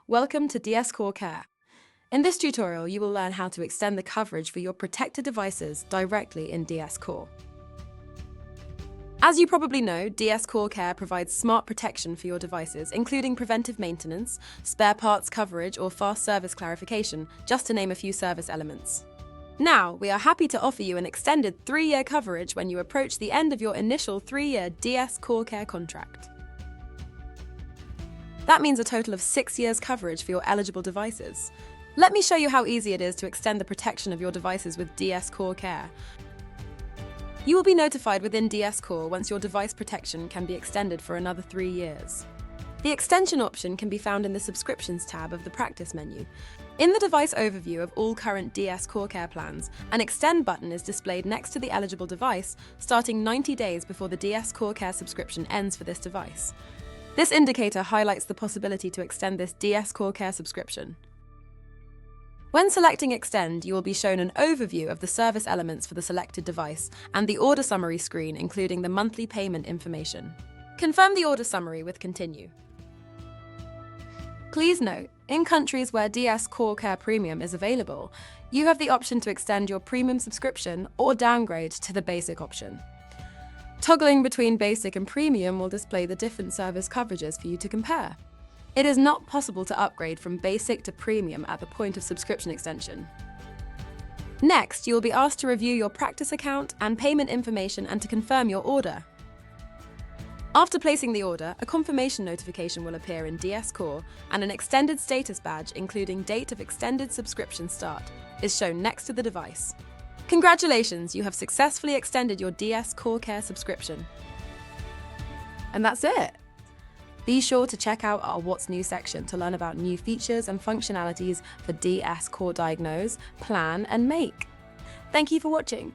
Welcome to DS Core Care. In this tutorial, you will learn how to extend the coverage for your protected devices directly in DS Core. As you probably know, DS Core Care provides smart protection for your devices, including preventive maintenance, spare parts coverage, or fast service clarification, just to name a few service elements. Now, we are happy to offer you an extended 3-year coverage when you approach the end of your initial 3-year DS Core Care contract. That means a total of 6 years coverage for your eligible devices. Let me show you how easy it is to extend the protection of your devices with DS Core Care. You will be notified within DS Core once your device protection can be extended for another 3 years. The extension option can be found in the Subscriptions tab of the Practice menu. In the device overview of all current DS Core Care plans, an Extend button is displayed next to the eligible device, starting 90 days before the DS Core Care subscription ends for this device. This indicator highlights the possibility to extend this DS Core Care subscription. When selecting Extend, you will be shown an overview of the service elements for the selected device and the order summary screen, including the monthly payment information. Confirm the order summary with Continue. Please note, in countries where DS Core Care Premium is available, you have the option to extend your premium subscription or downgrade to the basic option. Toggling between basic and premium will display the different service coverages for you to compare. It is not possible to upgrade from basic to premium at the point of subscription extension. Next, you will be asked to review your Practice account and payment information and to confirm your order. After placing the order, a confirmation notification will appear in DS Core, and an extended status badge, including date of extended subscription start, is shown next to the device. Congratulations, you have successfully extended your DS Core Care subscription. And that's it. Be sure to check out our What's New section to learn about new features and functionalities for DS Core Diagnose, Plan and Make. Thank you for watching.